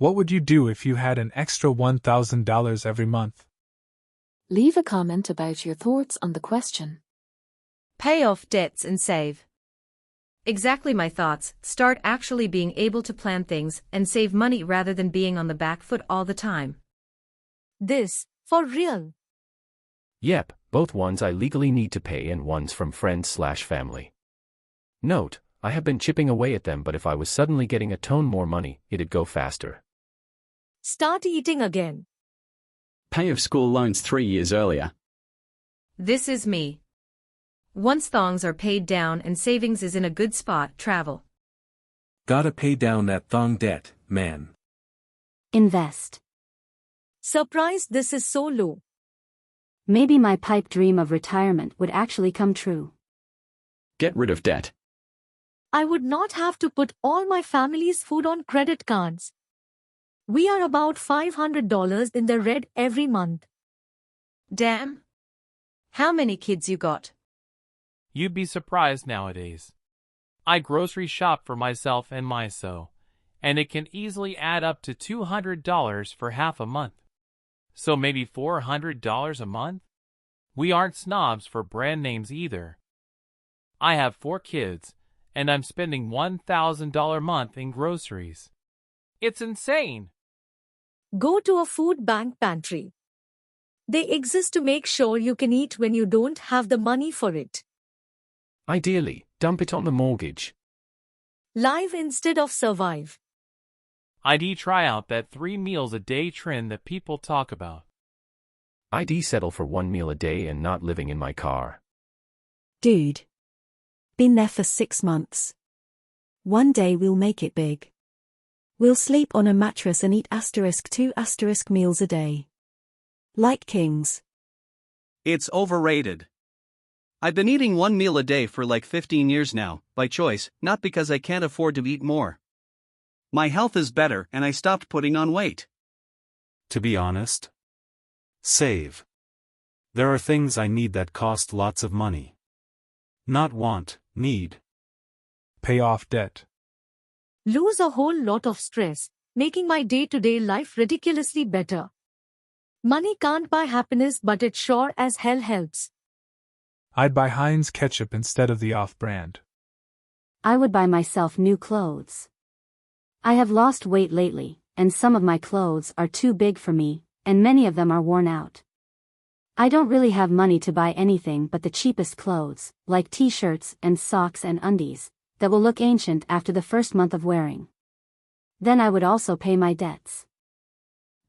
What would you do if you had an extra $1,000 every month? Leave a comment about your thoughts on the question. Pay off debts and save. Exactly my thoughts. Start actually being able to plan things and save money rather than being on the back foot all the time. This, for real. Yep, both ones I legally need to pay and ones from friends/family. Note, I have been chipping away at them, but if I was suddenly getting a ton more money, it'd go faster. Start eating again. Pay off school loans 3 years earlier. This is me. Once thongs are paid down and savings is in a good spot, travel. Gotta pay down that thong debt, man. Invest. Surprised this is so low. Maybe my pipe dream of retirement would actually come true. Get rid of debt. I would not have to put all my family's food on credit cards. We are about $500 in the red every month. Damn. How many kids you got? You'd be surprised nowadays. I grocery shop for myself and and it can easily add up to $200 for half a month. So maybe $400 a month? We aren't snobs for brand names either. I have 4 kids, and I'm spending $1,000 a month in groceries. It's insane. Go to a food bank pantry. They exist to make sure you can eat when you don't have the money for it. Ideally, dump it on the mortgage. Live instead of survive. I'd try out that 3 meals a day trend that people talk about. I'd settle for 1 meal a day and not living in my car. Dude. Been there for 6 months. One day we'll make it big. We'll sleep on a mattress and eat *2 meals a day. Like kings. It's overrated. I've been eating 1 meal a day for like 15 years now, by choice, not because I can't afford to eat more. My health is better and I stopped putting on weight. To be honest, save. There are things I need that cost lots of money. Not want, need. Pay off debt. Lose a whole lot of stress, making my day-to-day life ridiculously better. Money can't buy happiness, but it sure as hell helps. I'd buy Heinz ketchup instead of the off-brand. I would buy myself new clothes. I have lost weight lately, and some of my clothes are too big for me, and many of them are worn out. I don't really have money to buy anything but the cheapest clothes, like t-shirts and socks and undies, that will look ancient after the first month of wearing. Then I would also pay my debts.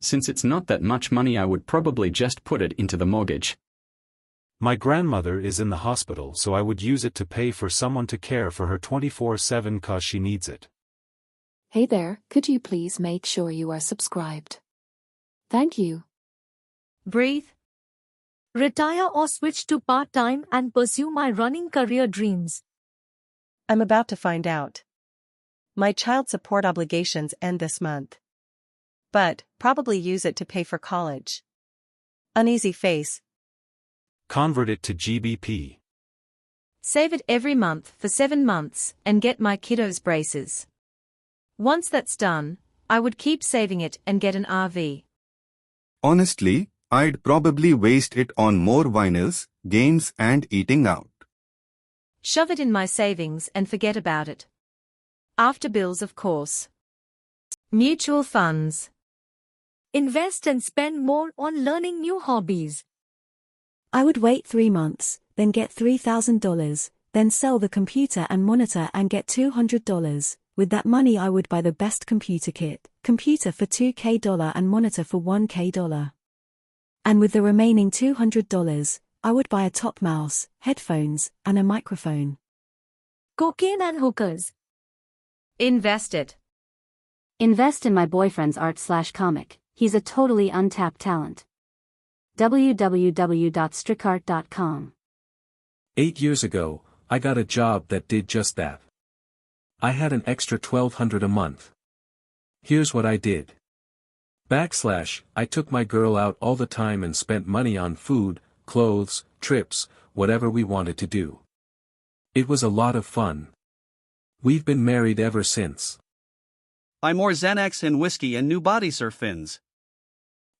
Since it's not that much money, I would probably just put it into the mortgage. My grandmother is in the hospital, so I would use it to pay for someone to care for her 24/7 cause she needs it. Hey there, could you please make sure you are subscribed? Thank you. Breathe. Retire or switch to part-time and pursue my running career dreams. I'm about to find out. My child support obligations end this month. But, probably use it to pay for college. Uneasy face. Convert it to GBP. Save it every month for 7 months and get my kiddos braces. Once that's done, I would keep saving it and get an RV. Honestly, I'd probably waste it on more vinyls, games and eating out. Shove it in my savings and forget about it. After bills, of course. Mutual funds. Invest and spend more on learning new hobbies. I would wait 3 months, then get $3,000, then sell the computer and monitor and get $200. With that money I would buy the best computer kit, computer for $2,000 and monitor for $1,000. And with the remaining $200, I would buy a top mouse, headphones, and a microphone. Cocaine and hookers. Invest it. Invest in my boyfriend's art/comic. He's a totally untapped talent. www.strickart.com. 8 years ago, I got a job that did just that. I had an extra $1,200 a month. Here's what I did. I took my girl out all the time and spent money on food, clothes, trips, whatever we wanted to do. It was a lot of fun. We've been married ever since. Buy more Xanax and whiskey and new body surf fins.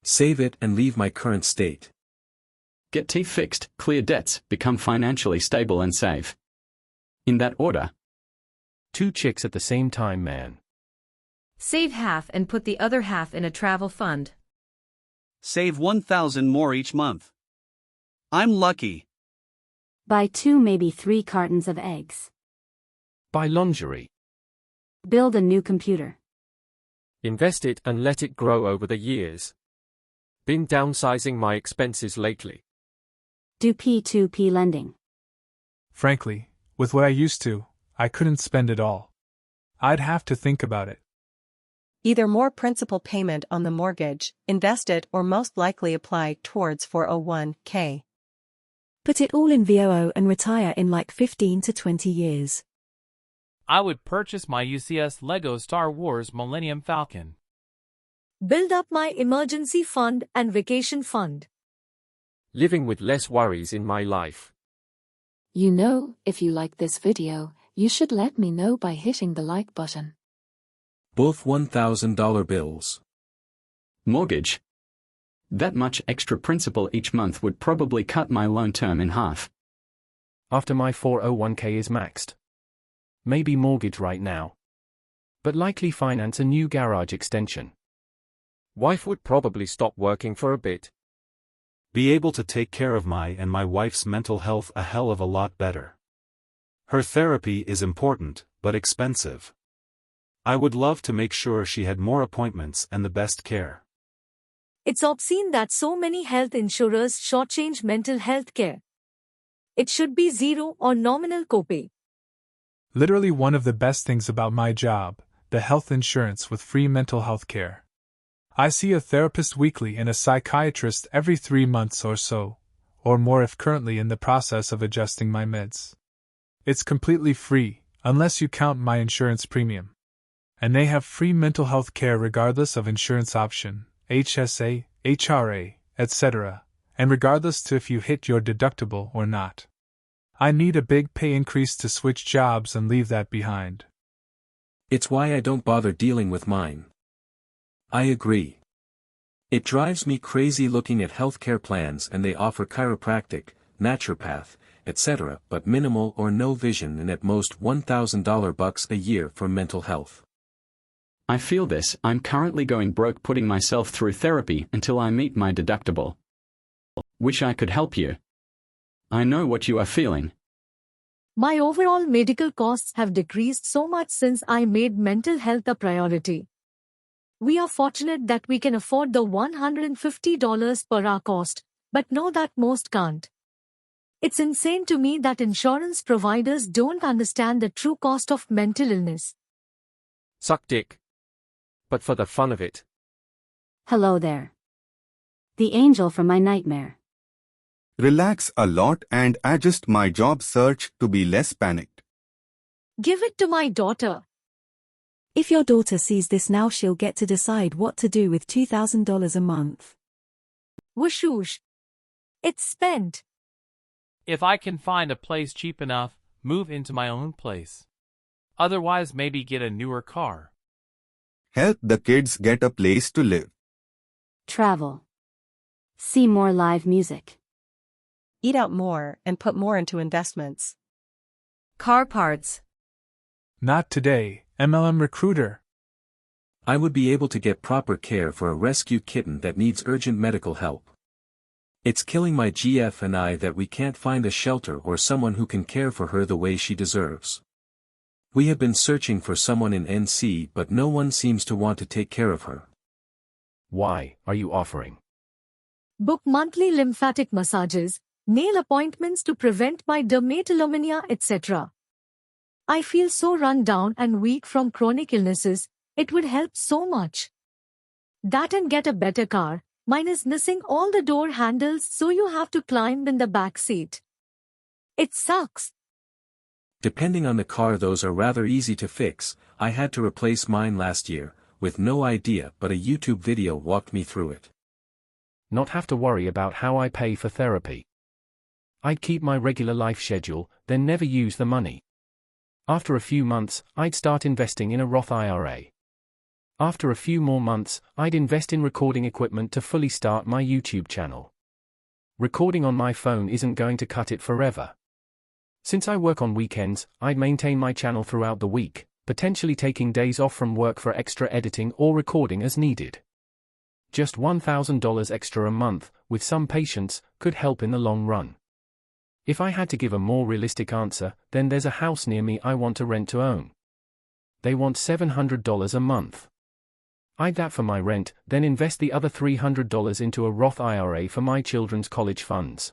Save it and leave my current state. Get teeth fixed, clear debts, become financially stable and save. In that order. 2 chicks at the same time, man. Save half and put the other half in a travel fund. Save 1,000 more each month. I'm lucky. Buy 2 maybe 3 cartons of eggs. Buy lingerie. Build a new computer. Invest it and let it grow over the years. Been downsizing my expenses lately. Do P2P lending. Frankly, with what I used to, I couldn't spend it all. I'd have to think about it. Either more principal payment on the mortgage, invest it, or most likely apply towards 401k. Put it all in VOO and retire in like 15 to 20 years. I would purchase my UCS Lego Star Wars Millennium Falcon. Build up my emergency fund and vacation fund. Living with less worries in my life. You know, if you like this video, you should let me know by hitting the like button. Both $1,000 bills. Mortgage. That much extra principal each month would probably cut my loan term in half. After my 401k is maxed. Maybe mortgage right now. But likely finance a new garage extension. Wife would probably stop working for a bit. Be able to take care of my and my wife's mental health a hell of a lot better. Her therapy is important, but expensive. I would love to make sure she had more appointments and the best care. It's obscene that so many health insurers shortchange mental health care. It should be zero or nominal copay. Literally one of the best things about my job, the health insurance with free mental health care. I see a therapist weekly and a psychiatrist every 3 months or so, or more if currently in the process of adjusting my meds. It's completely free, unless you count my insurance premium. And they have free mental health care regardless of insurance option, HSA, HRA, etc., and regardless to if you hit your deductible or not. I need a big pay increase to switch jobs and leave that behind. It's why I don't bother dealing with mine. I agree. It drives me crazy looking at healthcare plans and they offer chiropractic, naturopath, etc., but minimal or no vision and at most $1,000 bucks a year for mental health. I feel this. I'm currently going broke putting myself through therapy until I meet my deductible. Wish I could help you. I know what you are feeling. My overall medical costs have decreased so much since I made mental health a priority. We are fortunate that we can afford the $150 per hour cost, but know that most can't. It's insane to me that insurance providers don't understand the true cost of mental illness. Suck dick. But for the fun of it. Hello there. The angel from my nightmare. Relax a lot and adjust my job search to be less panicked. Give it to my daughter. If your daughter sees this now, she'll get to decide what to do with $2,000 a month. Whoosh. It's spent. If I can find a place cheap enough, move into my own place. Otherwise, maybe get a newer car. Help the kids get a place to live. Travel. See more live music. Eat out more and put more into investments. Car parts. Not today, MLM Recruiter. I would be able to get proper care for a rescue kitten that needs urgent medical help. It's killing my GF and I that we can't find a shelter or someone who can care for her the way she deserves. We have been searching for someone in NC, but no one seems to want to take care of her. Why are you offering? Book monthly lymphatic massages, nail appointments to prevent my dermatillomania, etc. I feel so run down and weak from chronic illnesses, it would help so much. That and get a better car. Mine is missing all the door handles, so you have to climb in the back seat. It sucks. Depending on the car, those are rather easy to fix. I had to replace mine last year, with no idea, but a YouTube video walked me through it. Not have to worry about how I pay for therapy. I'd keep my regular life schedule, then never use the money. After a few months, I'd start investing in a Roth IRA. After a few more months, I'd invest in recording equipment to fully start my YouTube channel. Recording on my phone isn't going to cut it forever. Since I work on weekends, I'd maintain my channel throughout the week, potentially taking days off from work for extra editing or recording as needed. Just $1,000 extra a month, with some patience, could help in the long run. If I had to give a more realistic answer, then there's a house near me I want to rent to own. They want $700 a month. I'd that for my rent, then invest the other $300 into a Roth IRA for my children's college funds.